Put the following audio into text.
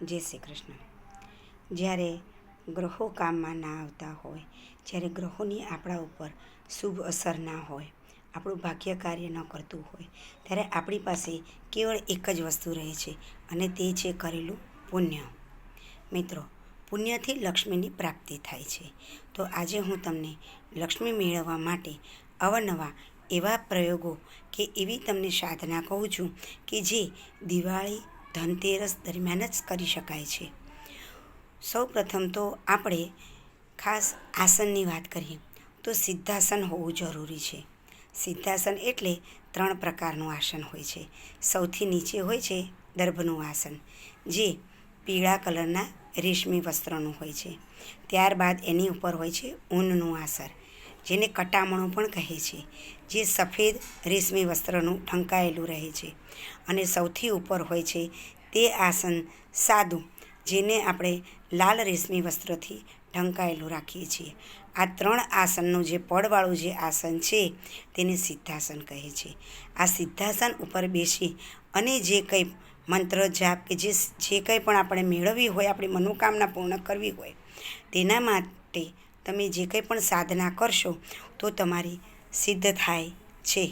જય શ્રી કૃષ્ણ. જ્યારે ગ્રહો કામમાં ના આવતા હોય, જ્યારે ગ્રહોની આપણા ઉપર શુભ અસર ના હોય, આપણું ભાગ્ય કાર્ય ન કરતું હોય, ત્યારે આપણી પાસે કેવળ એક જ વસ્તુ રહે છે અને તે છે કરેલું પુણ્ય. મિત્રો, પુણ્યથી લક્ષ્મીની પ્રાપ્તિ થાય છે. તો આજે હું તમને લક્ષ્મી મેળવવા માટે અવનવા એવા પ્રયોગો કે એવી તમને સાધના કહું છું કે જે દિવાળી ધનતેરસ દરમિયાન જ કરી શકાય છે. સૌ પ્રથમ તો આપણે ખાસ આસનની વાત કરીએ તો સિદ્ધાસન હોવું જરૂરી છે. સિદ્ધાસન એટલે 3 પ્રકારનું આસન હોય છે. સૌથી નીચે હોય છે દર્ભનું આસન, જે પીળા કલરના રેશમી વસ્ત્રનું હોય છે. ત્યારબાદ એની ઉપર હોય છે ઊનનું આસન, જેને કટામણું પણ કહે છે, જે સફેદ રેશમી વસ્ત્રનું ઢંકાયેલું રહે છે. અને સૌથી ઉપર હોય છે તે આસન સાદું, જેને આપણે લાલ રેશમી વસ્ત્રથી ઢંકાયેલું રાખીએ છીએ. આ 3 આસનનું જે પડવાળું જે આસન છે તેને સિદ્ધાસન કહે છે. આ સિદ્ધાસન ઉપર બેસી અને જે કંઈ મંત્ર જાપ કે જે કંઈ પણ આપણે મેળવવી હોય, આપણી મનોકામના પૂર્ણ કરવી હોય, તેના માટે તમે જે કંઈ પણ સાધના કરશો તો તમારી સિદ્ધ થાય છે.